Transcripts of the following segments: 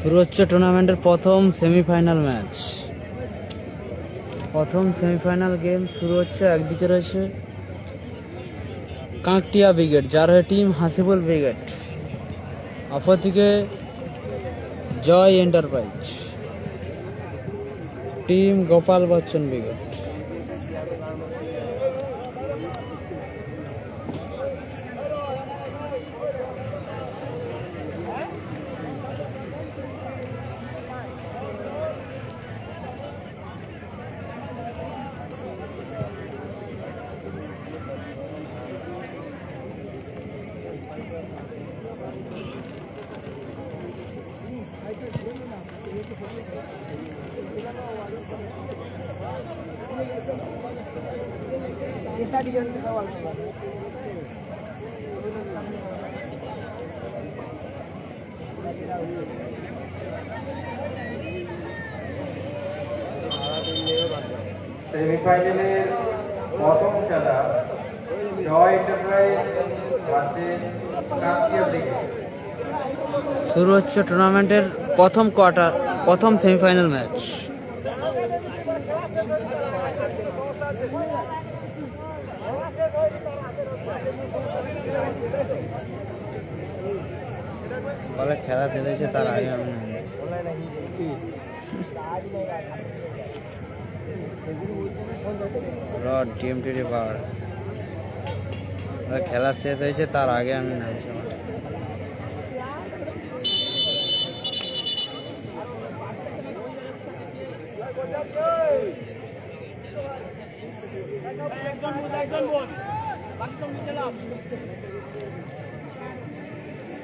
শুরু হচ্ছে টুর্নামেন্টের প্রথম সেমিফাইনাল ম্যাচ। প্রথম সেমিফাইনাল গেম শুরু হচ্ছে। একদিকে রয়েছে কাঁকটিয়া ব্রিগেড, যার হয়ে টিম হাসিবুল ব্রিগেড। অপরদিকে Joy enterprise, team Gopal Bachchan brigade. সেমিফাইনালের প্রথম খেলা Joy enterprise versus Kanktia brigade. শুরু হচ্ছে টুর্নামেন্টের প্রথম সেমিফাইনাল ম্যাচ। বলে খেলা চলেছে, তার আগে আমি রড টিএমটি পাওয়ার খেলা শেষ হয়েছে, তার আগে আমি নামছি।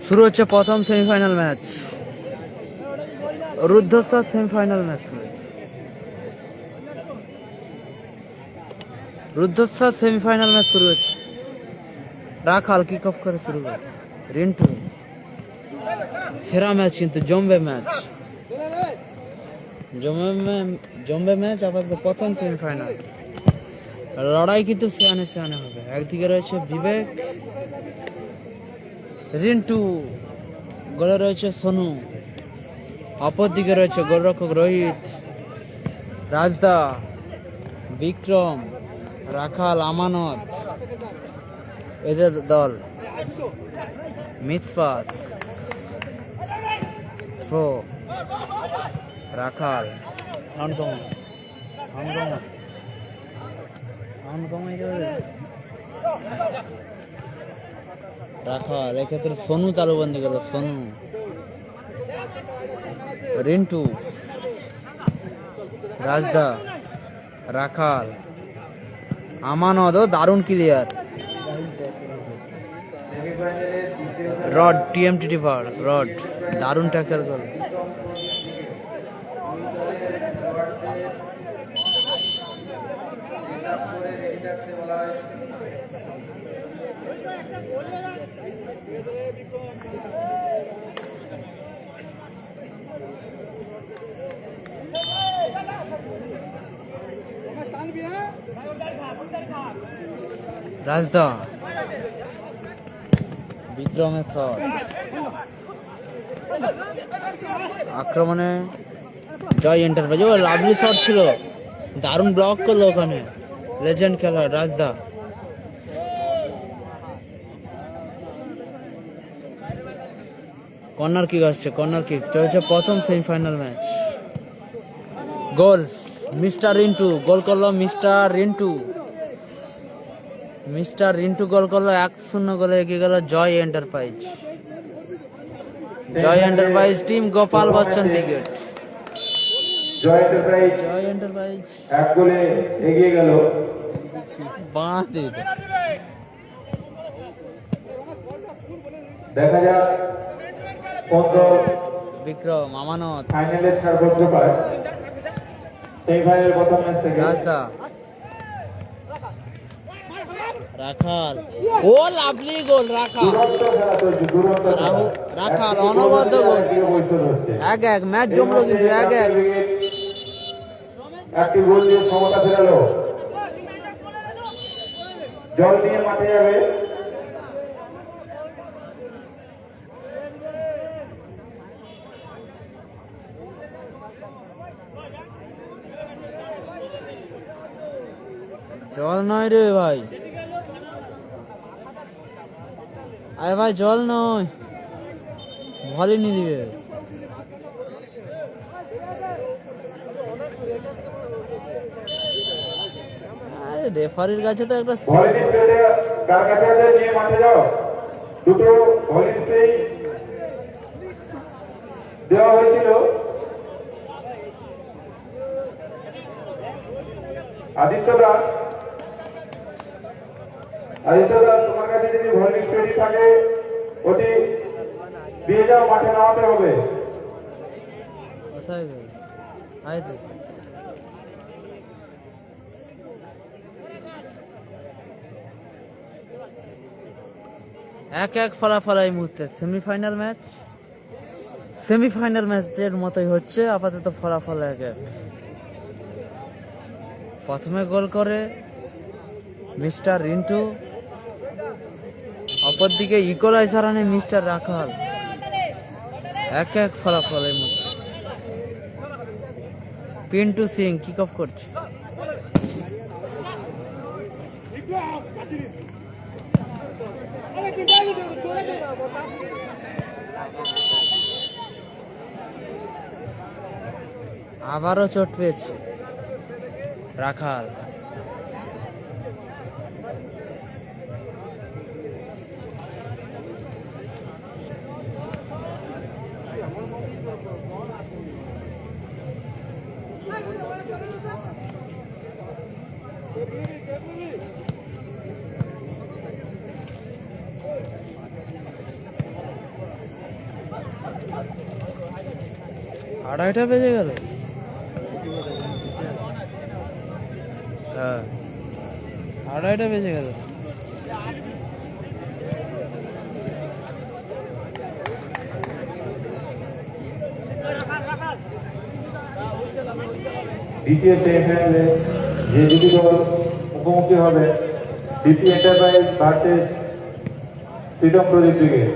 শুরু হচ্ছে প্রথম সেমিফাইনাল ম্যাচ, রুদ্ধশ্বাস সেমিফাইনাল ম্যাচ। রুদ্ধশ্বাস সেমিফাইনাল ম্যাচ শুরু হচ্ছে। রাখাল কিক অফ করে শুরু করে। রিন্টু, সেরা ম্যাচ কিন্তু জম্বে ম্যাচ, জম্বে ম্যাচ। আপাতত প্রথম সেমিফাইনাল লড়াই কিন্তু সেয়ানে সেয়ানে হবে। একদিকে রয়েছে বিবেক, রিন্টু, গোলে রয়েছে সোনু। অপর দিকে রয়েছে গোলরক্ষক রোহিত, রাজদা, বিক্রম, রাখাল, আমানত, এদের দল। মিসপাস, থ্রো, রাখাল, রাখাল। এক্ষেত্রে সোনু তালুবন্দি গেল। সোনু, রিন্টু, রাজদা, রাখাল, আমানত। দারুণ clear. Rod TMT power, rod দারুণ ট্যাকল গল। রাজদা, বিক্রমের শট। আক্রমণে জয় এন্টারপ্রাইজ। ও লাভলি শট ছিল, দারুণ ব্লক করলো ওখানে লেজেন্ড খেলোয়াড় রাজদা। কর্নার কিক আসছে, কর্নার কিক চলছে। প্রথম semifinal match. Goal mister Rintu, goal করলো mister Rintu. Mister Rintu goal করলো। 1-0 গোলে এগিয়ে গেল Joy enterprise. Joy enterprise team Gopal Bachchan brigade. Joy enterprise এক গোলে এগিয়ে গেল। দেখা যাক বিক্রম, আমানত, ফাইনালের সর্বোচ্চ পায়। সেমিফাইনাল প্রথম ম্যাচ থেকে রাজদা, রাখাল। ও লাভলি গোল রাখাল। রাখাল অনবদ্য গোল। 1-1 ম্যাচ জমলো কিন্তু 1-1। একটি গোল দিয়ে ক্ষমতা ফেরালো। জল নিয়ে মাঠে যাবে। জল নয় রে ভাই, আরে ভাই জল নয়, ভলই নিয়ে দিবে। আরে রেফারির কাছে তো একটা ভলিনি স্প্রে কার কাছে আছে নিয়ে মাঠে যাও। দুটো ভলিনি স্প্রে দেওয়া হয়েছিল। আদিত্য দাস, তোমার কাছে যদি ভলিনি স্প্রে থাকে ওটি দিয়ে যাও, মাঠে নামাতে হবে। কোথায় গেল? আয় তো। এক এক ফলাফল এই মুহূর্তে সেমিফাইনাল ম্যাচের মতোই হচ্ছে আপাতত ফলাফল এক এক। প্রথমে গোল করে মিস্টার রিন্টু, অপরদিকে ইকুয়ালাইজার আনে মিস্টার রাখাল। এক এক ফলাফল এই মুহূর্তে। পিন্টু সিং কিক অফ করছে। আবারও চোট পেয়েছে রাখাল। আড়াইটা বেজে গেল। হ্যাঁ, আড়াইটা বেজে গেল। দ্বিতীয় সেমিফাইনালে যে দুটি দল মুখোমুখি হবে, ডিপি এন্টারপ্রাইজ ভার্সেস ফ্রিডম প্রদীপ ব্রিগেড।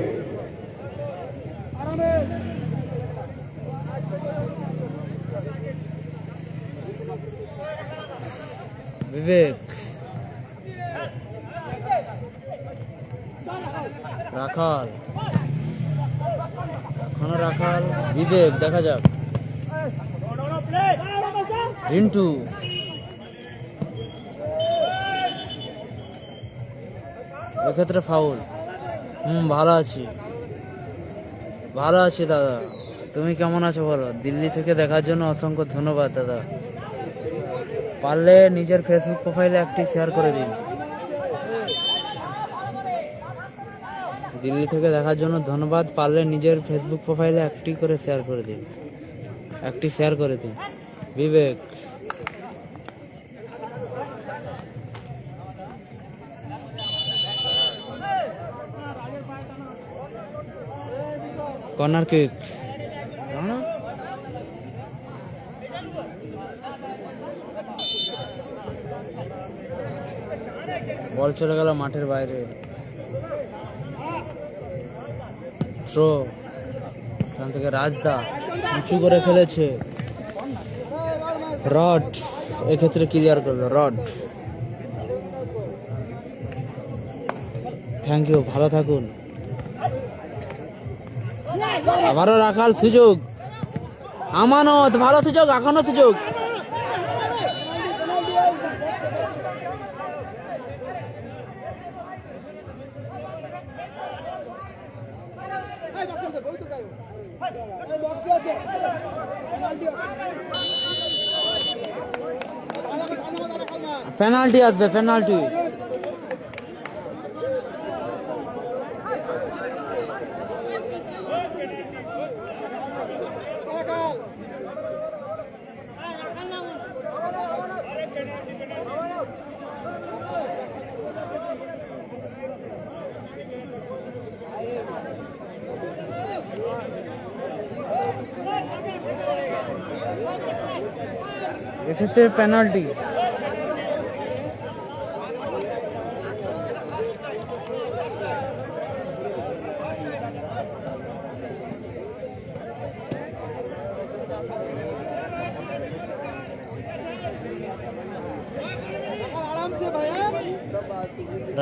বিবেক, রাখাল, এখনো রাখাল, বিবেক, দেখা যাক। রিন্টু, এক্ষেত্রে ফাউল। ভালো আছি দাদা, তুমি কেমন আছো বলো? দিল্লি থেকে দেখার জন্য অসংখ্য ধন্যবাদ দাদা। পারলে নিজের ফেসবুক প্রোফাইলে একটি শেয়ার করে দিন। দিল্লি থেকে দেখার জন্য ধন্যবাদ। পারলে নিজের ফেসবুক প্রোফাইলে একটি করে শেয়ার করে দিন, একটি শেয়ার করে দিন। বিবেক, কর্নার কিক, বল চলে গেল মাঠের বাইরে। থ্রো, এখান থেকে রাজদা উঁচু করে ফেলেছে। রড এক্ষেত্রে ক্লিয়ার করলো। রড, থ্যাংক ইউ, ভালো থাকুন। আবারও রাখাল, সুযোগ, আমানত, ভালো সুযোগ, এখনো সুযোগ। পেনাল্টি আসবে, পেনাল্টি। এক্ষেত্রে পেনাল্টি। आराम से भैया।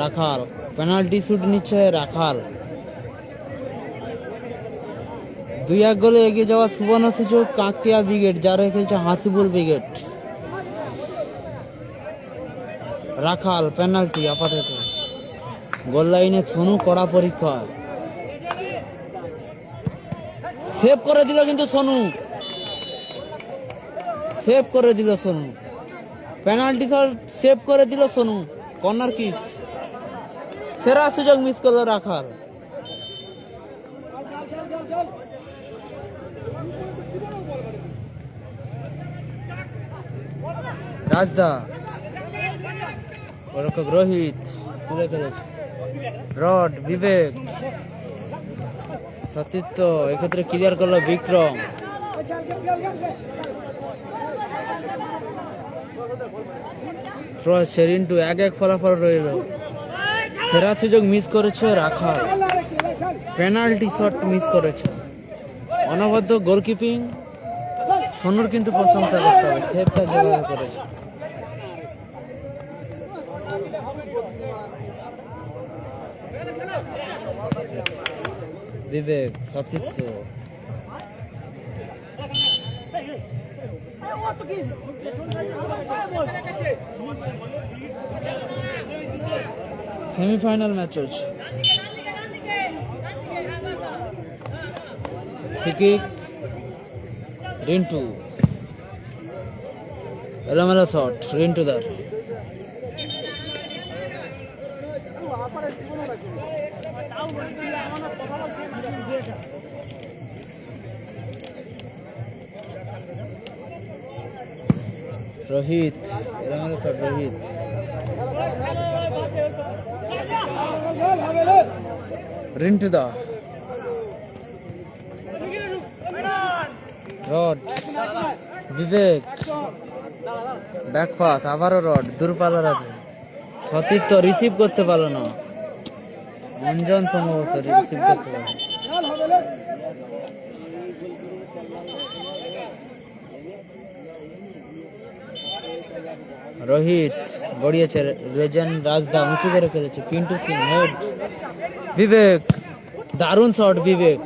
রাখাল পেনাল্টি শুট নিচ্ছে রাখাল। 2-1 গোলে এগিয়ে যাওয়ার সুবর্ণ সুযোগ কাকটিয়া ব্রিগেড, যারা খেলছে হাসিবুল ব্রিগেড। রাখাল পেনাল্টি আপাতত। গোল লাইনে সোনু কড়া পরীক্ষা, সেভ করে দিল কিন্তু সোনু, সেভ করে দিল সোনু, পেনাল্টি শট সেভ করে দিল সোনু। কর্নার কিক, সেরা সুযোগ মিস করলো রাখাল। রাজদা গোলরক্ষক রোহিত তুলে ফেলেছে। রড বিবেক সতীর্থ এক্ষেত্রে ক্লিয়ার করলো বিক্রম। রিন্টু 1-1 ফলাফল রইল। সেরা সুযোগ মিস করেছে রাখাল, পেনাল্টি শট মিস করেছে। অনবদ্য গোলকিপিং সোনুর কিন্তু প্রশংসা করতে হবে, সেভটা যেভাবে করেছে। বিবেক সতীর্থ সেমিফাইনাল ম্যাচ চলছে। কিক রিন্টু, এলোমেলো শট রিন্টু দাস। রোহিত এলোমেলো শট রোহিত। রিন্টু দা, রড বিবেক ব্যাকপাস, আবারও রড দূরপাল্লার আছে। সতীর্থ রিসিভ করতে পারলো না, অঞ্জন সম্ভবত রিসিভ করতে পারলো। রোহিত গড়িয়েছে, রেজেন রাজদা উঁচু করে ফেলেছে। পিন্টু সিং হেড, বিবেক দারুণ শট বিবেক।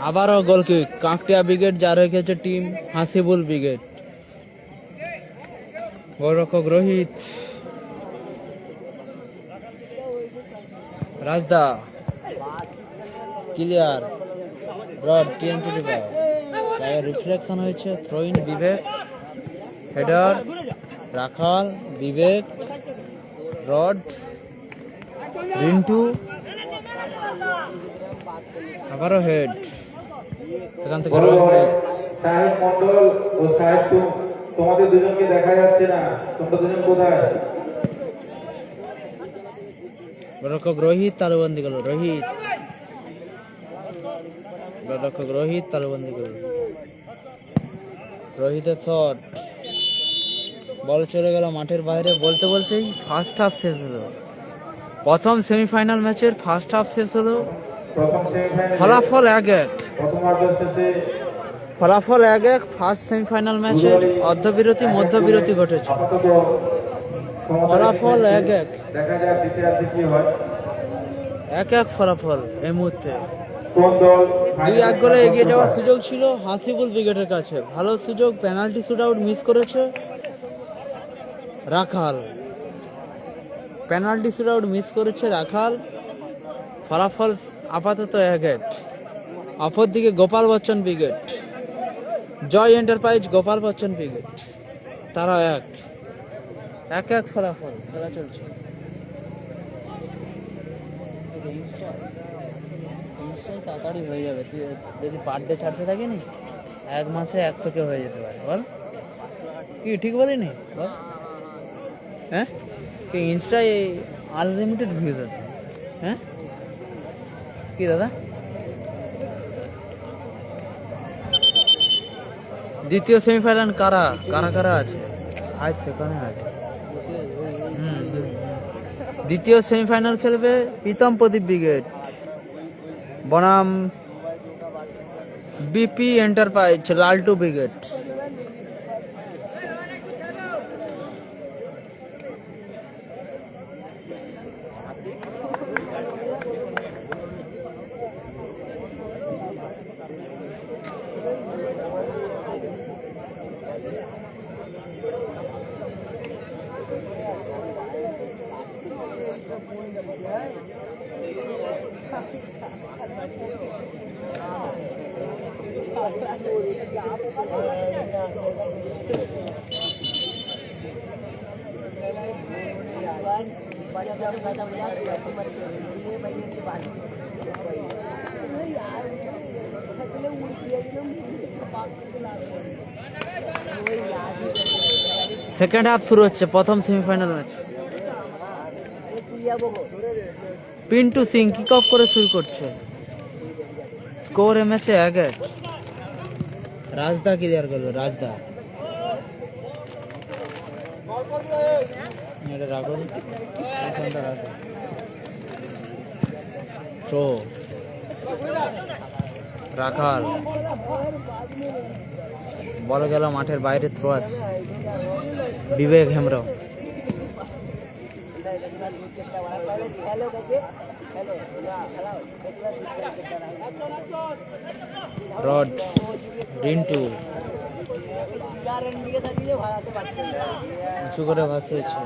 আবারও গোল কিক কাকটিয়া ব্রিগেড, যা রেখেছে টিম হাসিবুল ব্রিগেড। গোলরক্ষক রোহিত, রাজদা ক্লিয়ার, রড টিএমটি রিফ্লেকশন হয়েছে। Throw in Vivek, header Rakhal Vivek, rod Rintu, আবারও হেড, সেখান থেকে রোহিত। সাহেব মন্ডল ও সাহেব তোমাদের দুজনকে দেখা যাচ্ছে না, তোমরা দুজন কোথায়? গোলরক্ষক রোহিত তালুবন্দি করল, রোহিত গোলরক্ষক রোহিত তালুবন্দি করল। রোহিতের শট, বল চলে গেল মাঠের বাইরে। বলতে বলতেই ফার্স্ট হাফ শেষ হলো। প্রথম সেমিফাইনাল ম্যাচের ফার্স্ট হাফ শেষ হলো। ফলাফল 1-1, ফলাফল 1-1। ফার্স্ট সেমিফাইনাল ম্যাচের অর্ধবিরতি মধ্যবিরতি ঘটেছে। ফলাফল 1-1, 1-1 ফলাফল এই মুহূর্তে। 2-1 গোলে এগিয়ে যাওয়ার সুযোগ ছিল হাসিবুল ব্রিগেডের কাছে। ভালো সুযোগ, পেনাল্টি শুট আউট মিস করেছে রাখাল, পেনাল্টি শুট আউট মিস করেছে রাখাল। ফলাফল আপাতত 1-1। অপরদিকে Gopal Bachchan brigade, Joy enterprise Gopal Bachchan brigade, তারা 1-1 ফলাফল। খেলা চলছে। তাড়াতাড়ি হয়ে যাবে, তুই যদি পার ডে ছাড়তে থাকি নি 1 মাসে 100 কে হয়ে যেতে পারে। বল কি ঠিক বলিনি? বল হ্যাঁ, কি ইনস্টায় আনলিমিটেড ভিউজ আছে? হ্যাঁ কি দাদা? দ্বিতীয় সেমিফাইনাল কারা কারা কারা আছে আজ সেখানে আছে। দ্বিতীয় সেমিফাইনাল খেলবে প্রীতম প্রদীপ ব্রিগেড বনাম বিপি এন্টারপ্রাইজ লালটু ব্রিগেড। সেকেন্ড হাফ শুরু হচ্ছে, প্রথম semifinal match. Pintu Singh kick off করে শুরু করছে। স্কোর এ ম্যাচে 1-1। রাজদা কি দেওয়ার করবে? রাজদা এটা রাখো, থ্রো রাখাল, বল গেল মাঠের বাইরে, থ্রো আছে। বিবেক হেমব্রম, রড, রিন্টু উঁচু করে ভাসিয়েছে।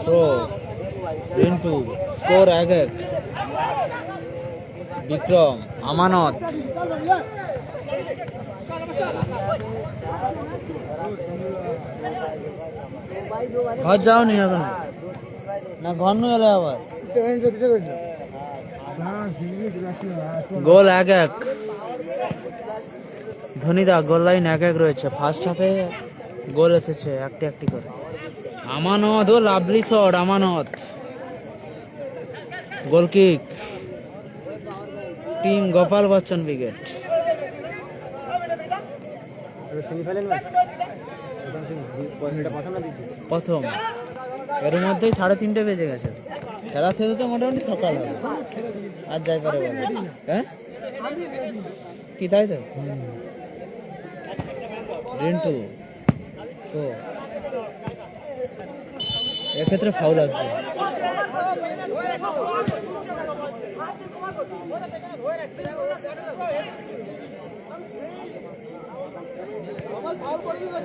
Throw, Rintu, score 1-1। বিক্রম, আমানত, ঘর যাওনি এখন না? ঘর নিয়ে এলে আবার গোল 1-1। ধোনিদা গোল লাইন 1-1 রয়েছে। ফার্স্ট হাফে গোল এসেছে একটি করে। আমানত, ও লাভলি শট, আমানত। গোল kick, team Gopal Bachchan wicket. প্রথম, এর মধ্যেই 3:30 বেজে গেছে। খেলা শেষ হতে মোটামুটি সকাল হবে। আর যাই পারে বলে, হ্যাঁ কি তাই তো? রিন্টু, তো এক্ষেত্রে ফাউল আসবে।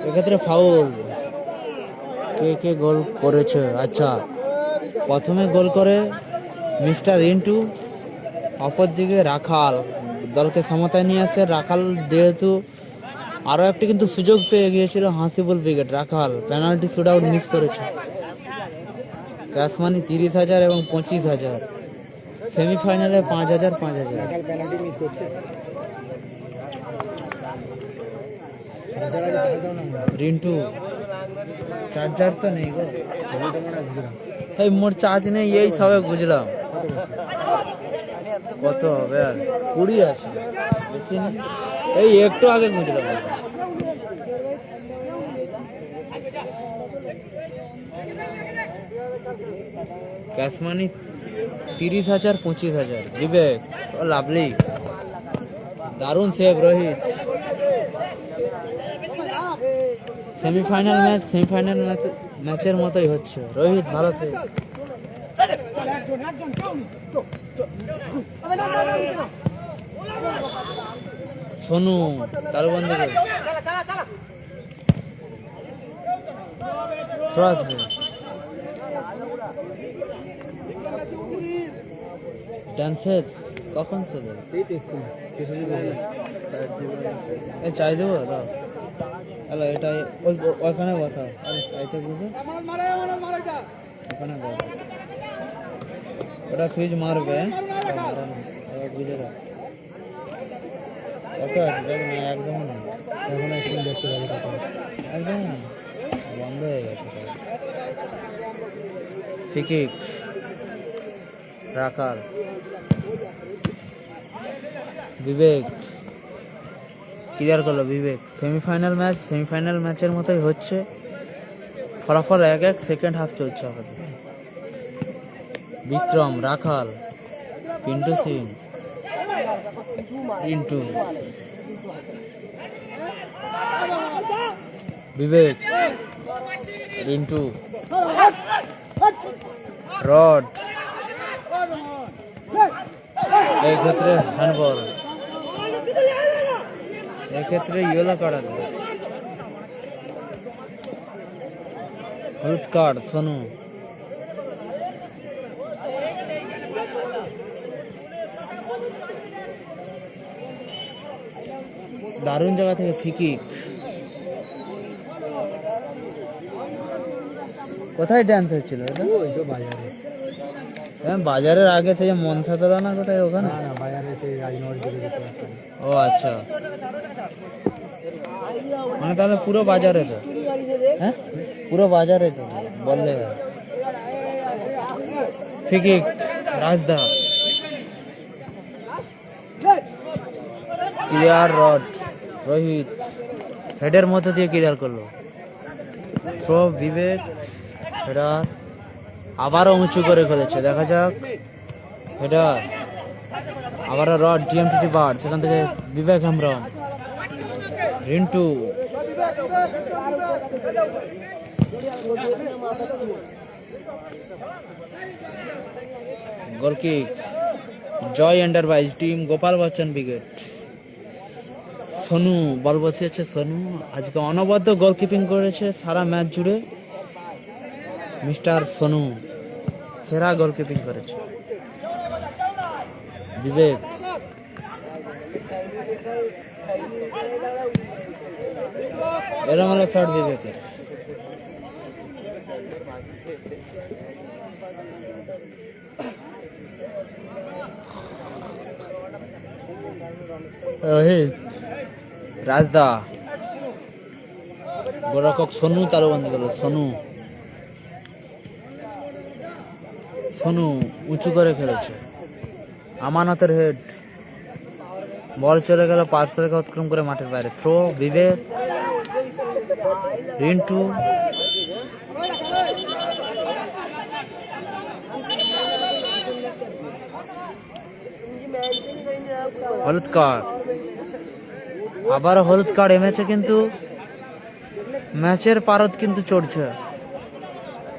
এক্ষেত্রে ফাউল। কে গোল করেছে? আচ্ছা, প্রথমে গোল করে মিস্টার রিন্টু, অপরদিকে রাখাল দলকে সমতায় নিয়ে আসে। রাখাল যেহেতু আরও একটি কিন্তু সুযোগ পেয়ে গিয়েছিল, হাসিবুল উইকেট। রাখাল পেনাল্টি শুট আউট মিস করেছে। ক্যাশ মানি 30,000 এবং 25,000। সেমিফাইনালে 5,000 5,000। রিন্টু, চার্জার তো নেই গো, এই মোর চার্জ নেই, এই সবে বুঝলাম। কত হবে আর? 20 আছে, বেশি নেই। এই একটু আগে বুঝলাম। ক্যাশ মানি 30,000 25,000। বিবেক, ও লাভলি, দারুণ সেভ রোহিত। সেমিফাইনাল ম্যাচের মতোই হচ্ছে। রোহিত ভালো সেভ। সোনু তার বন্ধু থ্রো আসবে। ডান্সেস কখন শেষ হবে? এই চাই দেবো দাও। হ্যালো, এটাই ওইখানে বসাও। ওখানে বসাও, ওটা সুইচ মারবে। বুঝে দাও কত আছে? দেখ না, একদম না, এখন একদম দেখতে পাবো, একদম না, বন্ধ হয়ে গেছে। ফিকিক, রাখাল, বিবেক ক্লিয়ার করলো। বিবেক, সেমিফাইনাল ম্যাচের মতোই হচ্ছে। ফলাফল 1-1। সেকেন্ড হাফ চলছে আমাদের। বিক্রম, রাখাল, পিন্টু সিং, রিন্টু, বিবেক, রিন্টু, রড। এই ক্ষেত্রে হ্যান্ডবল, এক্ষেত্রে ইয়েলো কার্ড আছে, হলুদ কার্ড। সোনু, দারুণ জায়গা থেকে ফিকি। কোথায় ডান্স হচ্ছিল এটা? ওই তো বাজারে। বাজারের আগে থেকে মনসা তোলা না কোথায় ওখানে? না না, বাজারে সেই রাজনগর দিকে যেতে রাস্তা। ও আচ্ছা, মানে তাহলে পুরো বাজারে তো? হ্যাঁ পুরো বাজারে তো বললে হয়। ফিকি রাজদা ক্লিয়ার রড রোহিত হেডের মধ্যে দিয়ে ক্লিয়ার করলো। থ্রো বিবেক, হেডার আবারও উঁচু করে ফেলেছে, দেখা যাক। হেডার আবারও রড টিএমটিটি বার, সেখান থেকে Vivek Hembram, Rintu goal kick. Joy enterprise team Gopal Bachchan wicket. Sonu ball বসিয়েছে। সোনু আজকে অনবদ্য গোলকিপিং করেছে সারা ম্যাচ জুড়ে। মিস্টার সোনু সেরা গোলকিপিং করেছে। বিবেক এরম হলো শট বিবেকের। রোহিত রাজদা গোলরক্ষক সোনু তালুবন্দি করলো। সোনু সোনু উঁচু করে খেলেছে। আমানতের হেড, বল চলে গেল পার্শ্ব রেখা অতিক্রম করে মাঠের বাইরে। থ্রো বিবেক, রিন্টু হলুদ কার্ড, আবার হলুদ কার্ড এমেছে। কিন্তু ম্যাচের পারদ কিন্তু চড়ছে,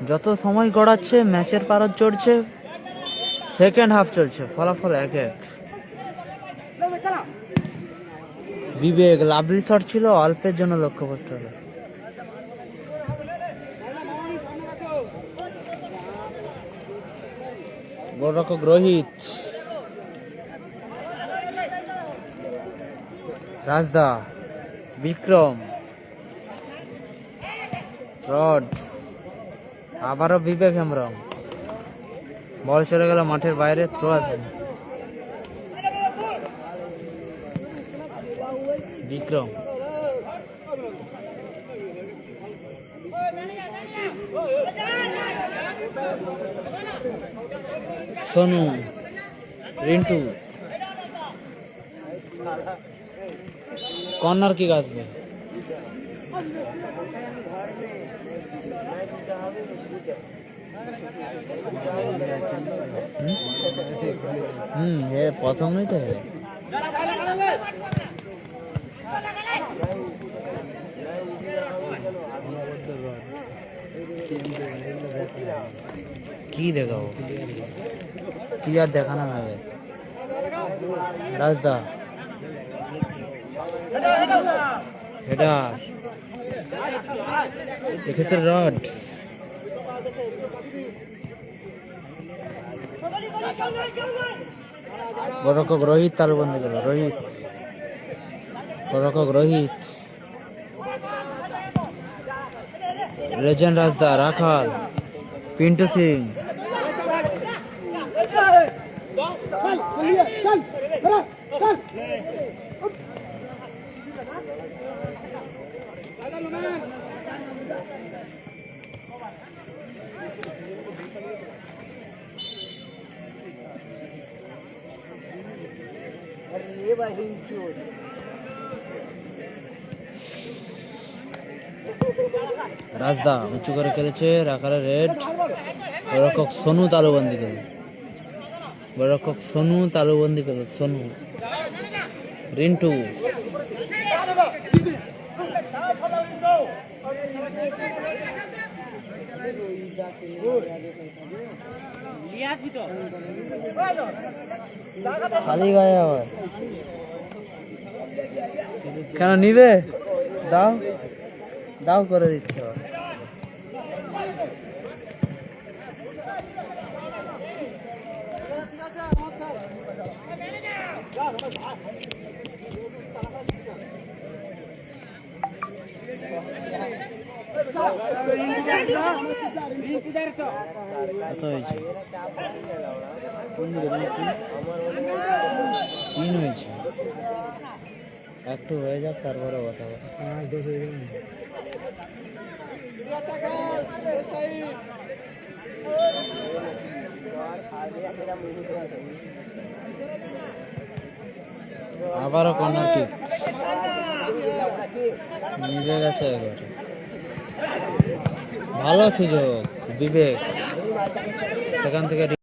যত সময় গড়াচ্ছে ম্যাচের পারদ চড়ছে। সেকেন্ড হাফ চলছে, ফলাফল 1-1। বিবেক লাভলি শট ছিল, অল্পের জন্য লক্ষ্যভ্রষ্ট হলো। গোলরক্ষক রোহিত, রাজদা, বিক্রম, রড, আবারও বিবেক হেমব্রম, বল চলে গেল মাঠের বাইরে। থ্রো আছে বিক্রম, সোনু, রিন্টু, কর্নার কিক আসবে। এ প্রথমই তো হেরে। কি দেখাবো, কি আর দেখানো হবে। রাজদা হেডার, এক্ষেত্রে রড, গোলরক্ষক রোহিত তালুবন্দি করল। রোহিত, গোলরক্ষক রোহিত, লেজেন্ড রাজদা, রাখাল, পিন্টু সিং, রাজদা উঁচু করে খেলেছে। রাখালের রেড, গোলরক্ষক সোনু তালুবন্দি করল। গোলরক্ষক সোনু তালুবন্দি করল। সোনু, রিন্টু, খালি গায়ে আবার কেন নিবে? দাও দাও করে দিচ্ছে। কত হয়েছে? 3 হয়েছে। একটু হয়ে যাক তারপরে বসাবো। 5-10 হয়ে গেল। আবারও কর্নার কিক নিজে গেছে এবারে। ভালো সুযোগ বিবেক সেখান থেকে